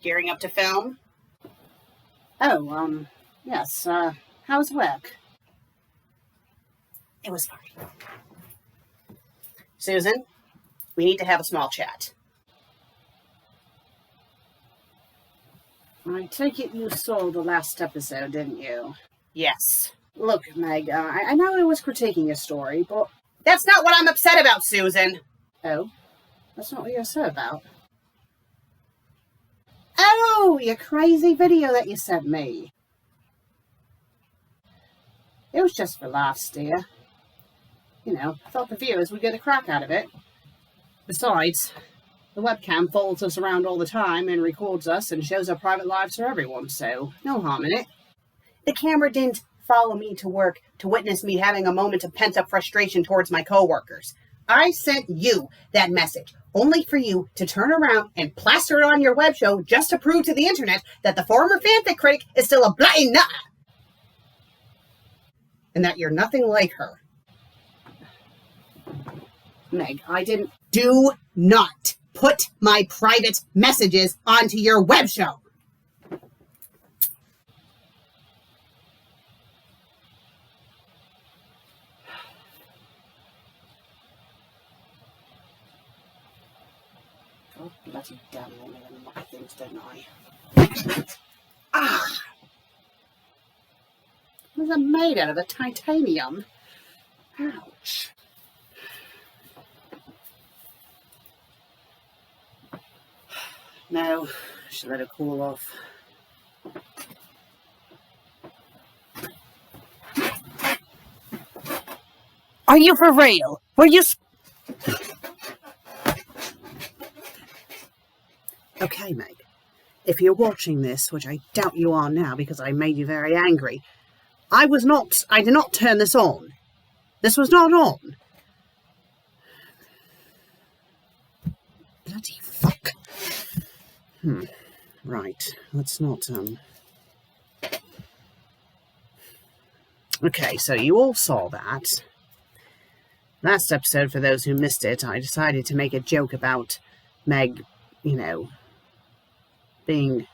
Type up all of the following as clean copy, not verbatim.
Gearing up to film? Oh, yes. How's work? It was fine. Susan, we need to have a small chat. I take it you saw the last episode, didn't you? Yes. Look, Meg, I know I was critiquing your story, but... That's not what I'm upset about, Susan. Oh? That's not what you're upset about? Oh, your crazy video that you sent me. It was just for laughs, dear. You know, I thought the viewers would get a crack out of it. Besides, the webcam follows us around all the time and records us and shows our private lives to everyone, so no harm in it. The camera didn't follow me to work to witness me having a moment of pent-up frustration towards my coworkers. I sent you that message, only for you to turn around and plaster it on your web show just to prove to the internet that the former fanfic critic is still a blind nut. And that you're nothing like her. Meg, I didn't... Do not put my private messages onto your web show. God bloody damn all of them my things, don't I? Ah! Was it made out of a titanium? Ouch. No, I should let it cool off. Are you for real? Were you... Okay, Meg. If you're watching this, which I doubt you are now because I made you very angry, I did not turn this on. This was not on. Bloody fuck. Right, let's not, Okay, so you all saw that. Last episode, for those who missed it, I decided to make a joke about Meg, you know, being...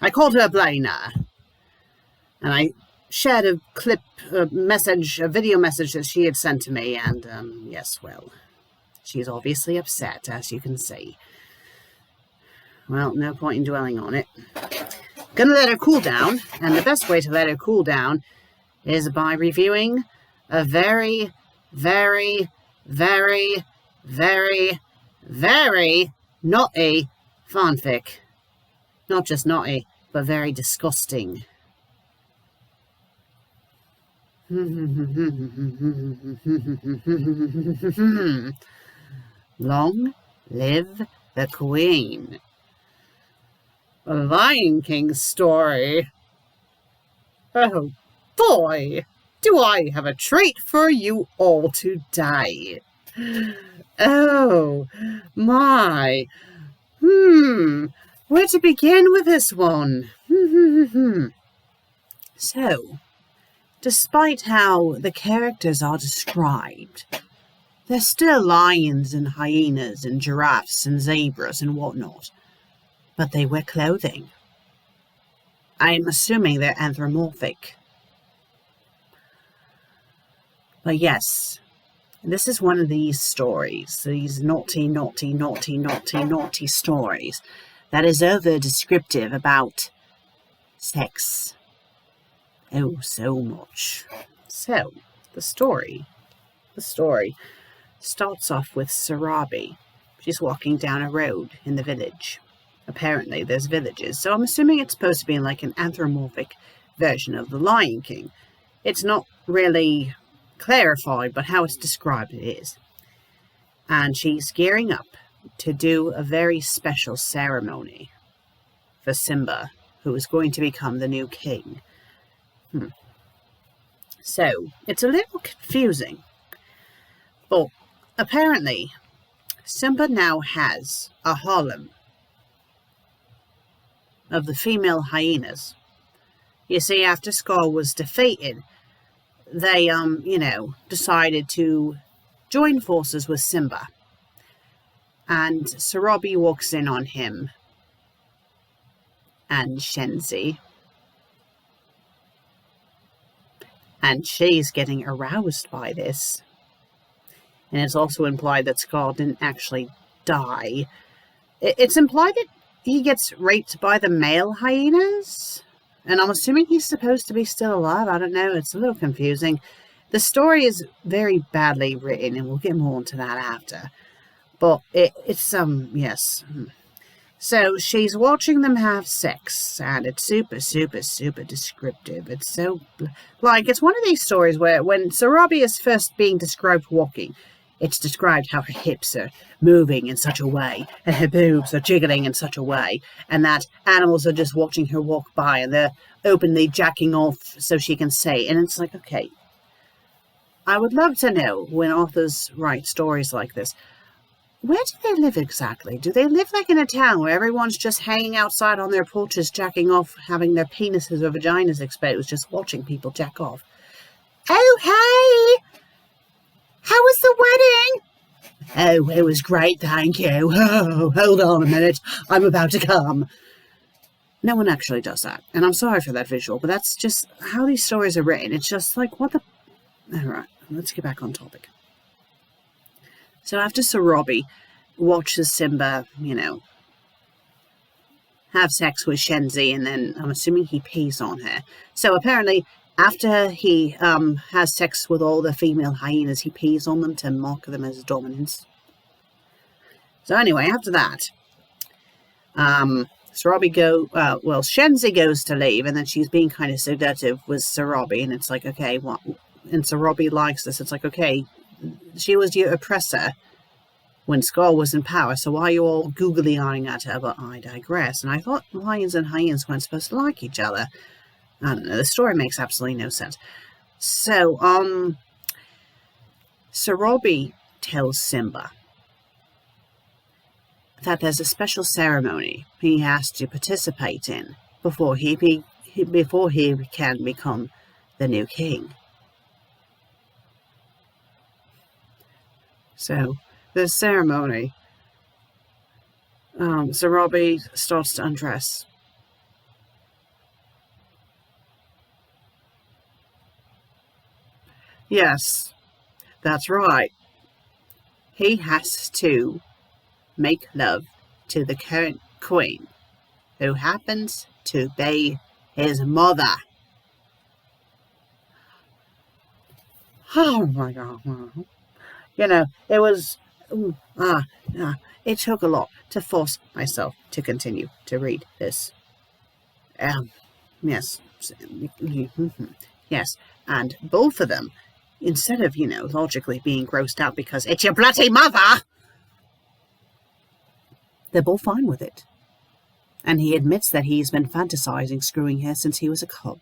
I called her a blainer. And I shared a video message that she had sent to me, and, yes, well, she's obviously upset, as you can see. Well, no point in dwelling on it. Gonna let her cool down, and the best way to let her cool down is by reviewing a very, very, very, very, very naughty fanfic. Not just naughty, but very disgusting. Long live the Queen. A Lion King story. Oh boy, do I have a treat for you all today. Oh my. Where to begin with this one? So, despite how the characters are described, they're still lions and hyenas and giraffes and zebras and whatnot. But they wear clothing. I'm assuming they're anthropomorphic. But yes, this is one of these stories, these naughty stories that is over descriptive about sex. Oh, so much. So, the story starts off with Sarabi. She's walking down a road in the village. Apparently, there's villages, so I'm assuming it's supposed to be like an anthropomorphic version of the Lion King. It's not really clarified, but how it's described it is. And she's gearing up to do a very special ceremony for Simba, who is going to become the new king. So, it's a little confusing. But apparently, Simba now has a harem of the female hyenas. You see, after Scar was defeated, they, decided to join forces with Simba. And Sarabi walks in on him and Shenzi. And she's getting aroused by this. And it's also implied that Scar didn't actually die. It's implied that he gets raped by the male hyenas. And I'm assuming he's supposed to be still alive. I don't know. It's a little confusing. The story is very badly written, and we'll get more into that after. But it's yes. So she's watching them have sex, and it's super, super, super descriptive. It's so, like, it's one of these stories where when Sarabi is first being described walking, it's described how her hips are moving in such a way, and her boobs are jiggling in such a way, and that animals are just watching her walk by, and they're openly jacking off so she can say. And it's like, okay, I would love to know, when authors write stories like this, where do they live exactly? Do they live like in a town where everyone's just hanging outside on their porches, jacking off, having their penises or vaginas exposed, just watching people jack off? Oh, hey! How was the wedding? Oh, it was great, thank you. Oh, hold on a minute. I'm about to come. No one actually does that. And I'm sorry for that visual, but that's just how these stories are written. It's just like, what the... All right, let's get back on topic. So after Sarabi watches Simba, have sex with Shenzi, and then I'm assuming he pees on her. So apparently, after he has sex with all the female hyenas, he pees on them to mock them as dominance. So anyway, after that, Shenzi goes to leave, and then she's being kind of seductive with Sarabi, and it's like, okay, what? And Sarabi likes this. It's like, okay, she was your oppressor when Scar was in power, so why are you all googly-eyeing at her? But I digress. And I thought lions and hyenas weren't supposed to like each other. I don't know, the story makes absolutely no sense. So, Sarabi tells Simba that there's a special ceremony he has to participate in before he can become the new king. So, the ceremony, Sarabi starts to undress. Yes, that's right. He has to make love to the current queen, who happens to be his mother. Oh my God. It was, it took a lot to force myself to continue to read this. Yes. Yes. And both of them, instead of, logically being grossed out because it's your bloody mother, they're both fine with it. And he admits that he's been fantasizing screwing her since he was a cub.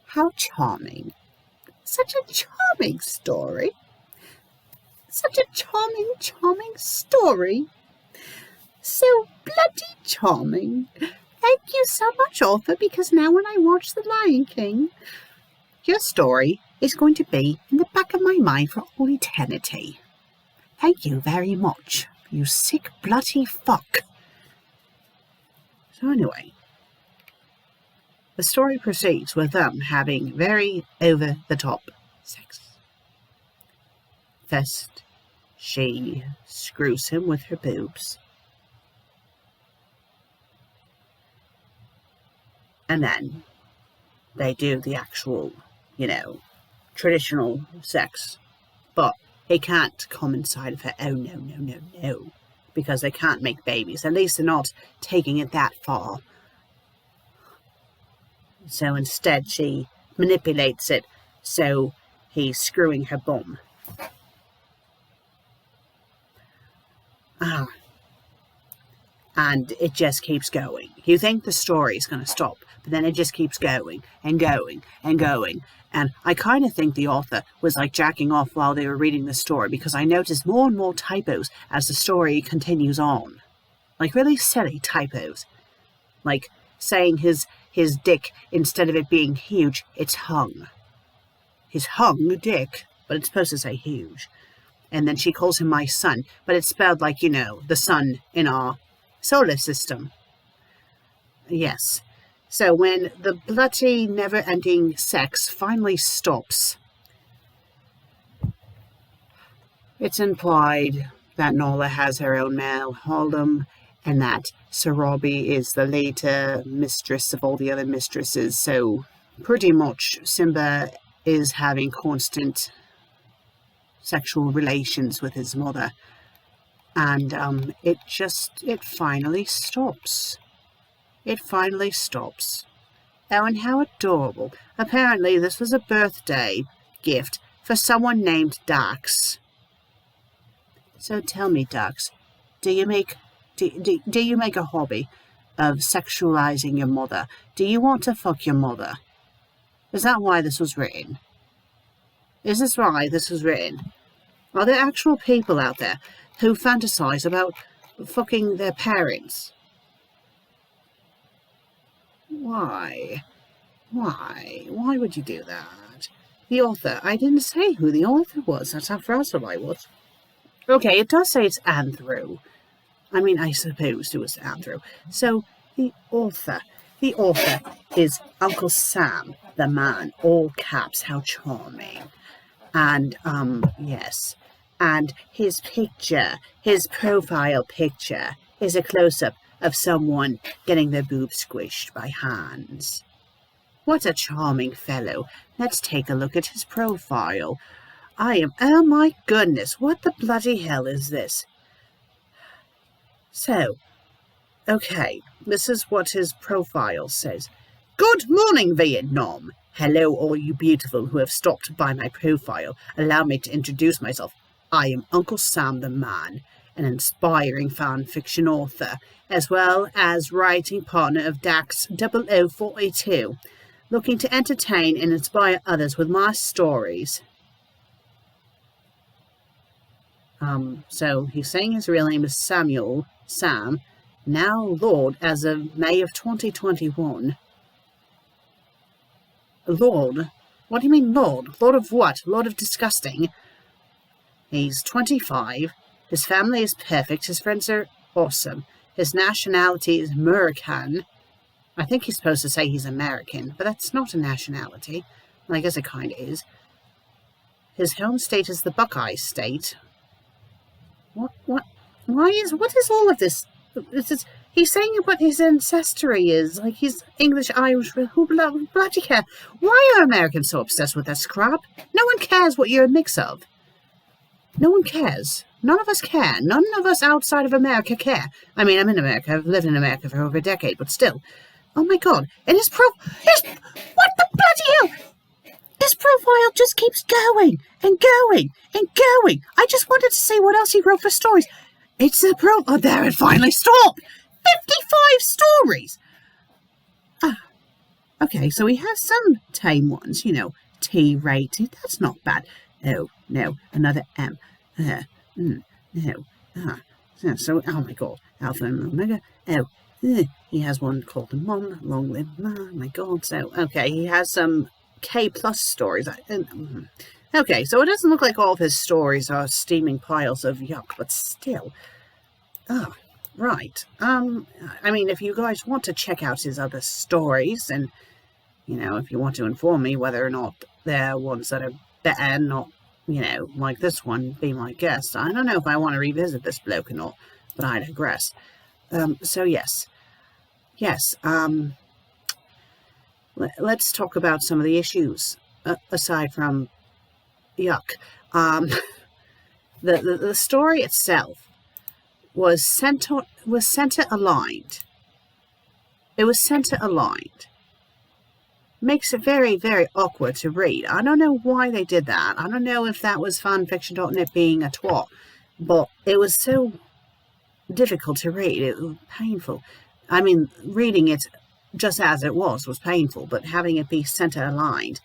How charming. Such a charming story. Such a charming, charming story. So bloody charming. Thank you so much, author, because now when I watch The Lion King, your story is going to be in the back of my mind for all eternity. Thank you very much, you sick bloody fuck. So anyway, the story proceeds with them having very over-the-top sex. First, she screws him with her boobs. And then they do the actual, traditional sex. But he can't come inside of her. Oh, no. Because they can't make babies. At least they're not taking it that far. So instead she manipulates it so he's screwing her bum. And it just keeps going. You think the story's going to stop, but then it just keeps going and going and going. And I kind of think the author was like jacking off while they were reading the story, because I noticed more and more typos as the story continues on. Like really silly typos. Like saying his dick, instead of it being huge, it's hung. His hung dick, but it's supposed to say huge. And then she calls him my son, but it's spelled like, the sun in our solar system. Yes. So when the bloody, never-ending sex finally stops, it's implied that Nola has her own male Harlem, and that Sarabi is the later mistress of all the other mistresses. So pretty much Simba is having constant sexual relations with his mother. And it finally stops. It finally stops. Oh, and how adorable. Apparently this was a birthday gift for someone named Dax. So tell me, Dax, do you make a hobby of sexualizing your mother? Do you want to fuck your mother? Is that why this was written? Is this why this was written? Are there actual people out there who fantasize about fucking their parents? Why? Why would you do that? The author. I didn't say who the author was. That's how frazzled I was. Okay, it does say it's Anthro. I mean, I supposed it was Anthro. So, the author is Uncle Sam, the man. All caps, how charming. And, yes. And his picture, his profile picture, is a close-up of someone getting their boobs squished by hands. What a charming fellow. Let's take a look at his profile. Oh my goodness, what the bloody hell is this? So, okay, this is what his profile says. Good morning, Vietnam. Hello, all you beautiful who have stopped by my profile. Allow me to introduce myself. I am Uncle Sam the Man, an inspiring fan fiction author, as well as writing partner of Dax 0042, looking to entertain and inspire others with my stories. So he's saying his real name is Sam, now Lord as of May of 2021. Lord? What do you mean Lord? Lord of what? Lord of disgusting? He's 25. His family is perfect. His friends are awesome. His nationality is American. I think he's supposed to say he's American, but that's not a nationality. Well, I guess it kind of is. His home state is the Buckeye State. What is all of this? He's saying what his ancestry is. Like, he's English, Irish, who bloody care? Why are Americans so obsessed with this crap? No one cares what you're a mix of. No one cares. None of us care. None of us outside of America care. I mean, I'm in America. I've lived in America for over a decade, but still. Oh my god. And what the bloody hell? His profile just keeps going and going and going. I just wanted to see what else he wrote for stories. It's a oh, there it finally stopped. 55 stories. Okay, so he has some tame ones, T-rated. That's not bad. Oh, no, another M. No. So, oh my god, Alpha and Omega. Oh, he has one called the Mon, Long Live Man. Oh my god. So, okay, he has some K+ stories. Okay, so it doesn't look like all of his stories are steaming piles of yuck, but still. Oh, right. I mean, if you guys want to check out his other stories, and, if you want to inform me whether or not they're ones that are better, not, like this one, be my guest. I don't know if I want to revisit this bloke or not, but I digress. So, yes. Let's talk about some of the issues, aside from yuck. The story itself was center aligned. It was center aligned. Makes it very, very awkward to read. I don't know why they did that. I don't know if that was fanfiction.net being a twat, but it was so difficult to read. It was painful. I mean, reading it just as it was painful, but having it be center aligned.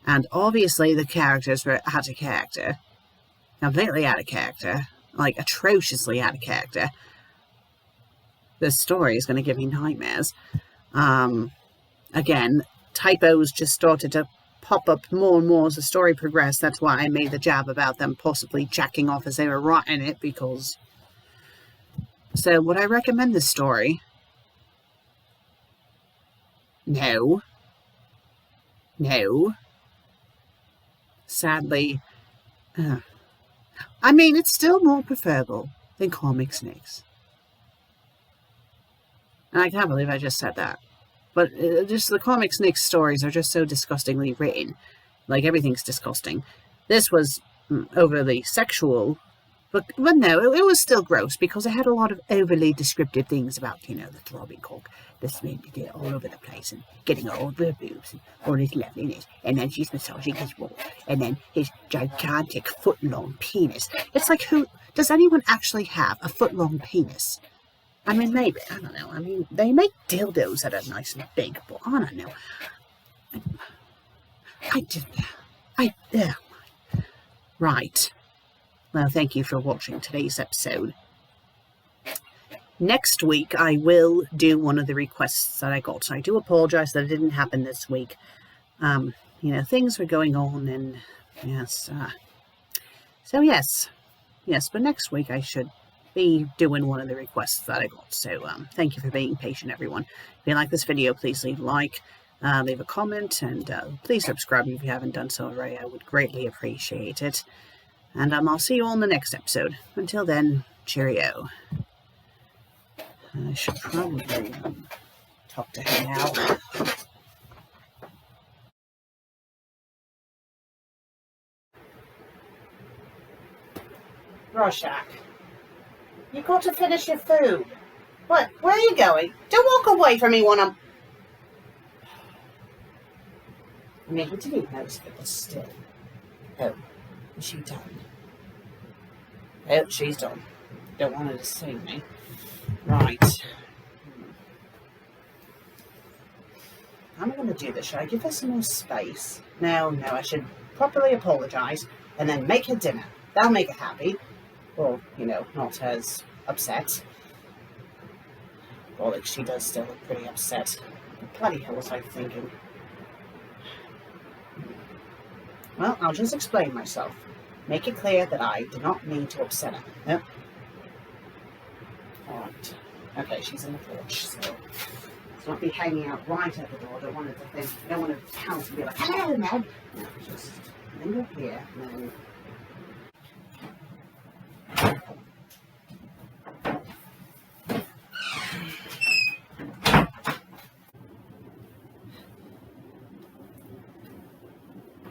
And obviously the characters were out of character. Completely out of character. Like, atrociously out of character. This story is going to give me nightmares. Again, typos just started to pop up more and more as the story progressed. That's why I made the jab about them possibly jacking off as they were writing it, because... So, would I recommend this story? No. No. Sadly, I mean, it's still more preferable than comic snakes. And I can't believe I just said that. But just the comic snake stories are just so disgustingly written. Like, everything's disgusting. This was overly sexual. But no, it was still gross because it had a lot of overly descriptive things about, you know, the throbbing cock, the splendid all over the place and getting all of her boobs and all his loveliness. And then she's massaging his wall. And then his gigantic foot-long penis. It's like, who does anyone actually have a foot-long penis? I mean, maybe, I don't know. I mean, they make dildos that are nice and big, but I don't know. Right. Well, thank you for watching today's episode. Next week, I will do one of the requests that I got. I do apologize that it didn't happen this week. You know, things were going on, and yes. So, yes, but next week I should be doing one of the requests that I got. So, thank you for being patient, everyone. If you like this video, please leave a like, leave a comment, and please subscribe if you haven't done so already. I would greatly appreciate it. And I'll see you all in the next episode. Until then, cheerio. I should probably talk to him now. Rorschach, you got to finish your food. What? Where are you going? Don't walk away from me when I'm... I mean, I didn't notice it was still. Oh, is she done? Oh, she's done. Don't want her to see me. Right. I'm going to do this. Should I give her some more space? No, I should properly apologise and then make her dinner. That'll make her happy. Or, you know, not as upset. Well, like, she does still look pretty upset. But bloody hell was I thinking? Well, I'll just explain myself. Make it clear that I did not mean to upset her. Nope. Alright. Okay, she's in the porch, so let's not be hanging out right at the door. I don't want her to think, I don't want her to pounce and be like, hello, Meg. No, just linger here and then...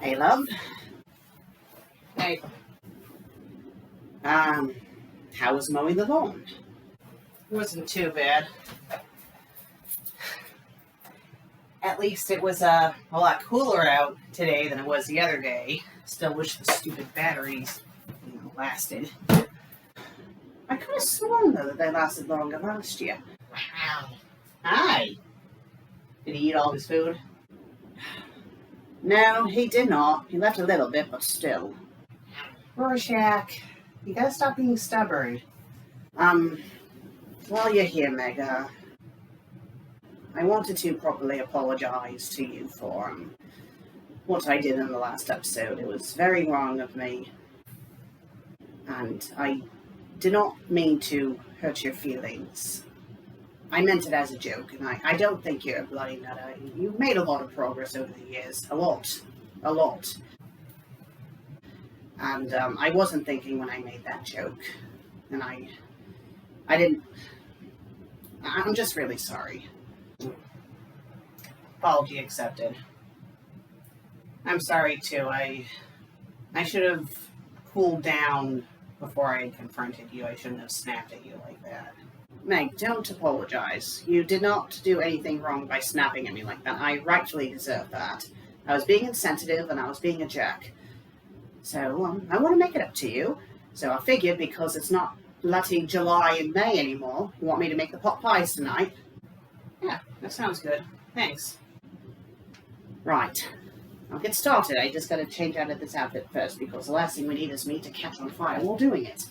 Hey, love. Hey. How was mowing the lawn? It wasn't too bad. At least it was a lot cooler out today than it was the other day. Still wish the stupid batteries, you know, lasted. I could have sworn, though, that they lasted longer last year. Wow. Hi. Did he eat all his food? No, he did not. He left a little bit, but still. Rorschach, you gotta stop being stubborn. While you're here, Meg, I wanted to properly apologize to you for, what I did in the last episode. It was very wrong of me. And I did not mean to hurt your feelings. I meant it as a joke, and I don't think you're a bloody nutter. You've made a lot of progress over the years. A lot. And I wasn't thinking when I made that joke. And I didn't... I'm just really sorry. Apology accepted. I'm sorry, too. I should have cooled down before I confronted you. I shouldn't have snapped at you like that. Meg, don't apologize. You did not do anything wrong by snapping at me like that. I rightfully deserve that. I was being insensitive and I was being a jerk. So, I want to make it up to you. So I figured because it's not bloody July and May anymore, you want me to make the pot pies tonight? Yeah, that sounds good. Thanks. Right. I'll get started. I just gotta change out of this outfit first because the last thing we need is me to catch on fire while doing it.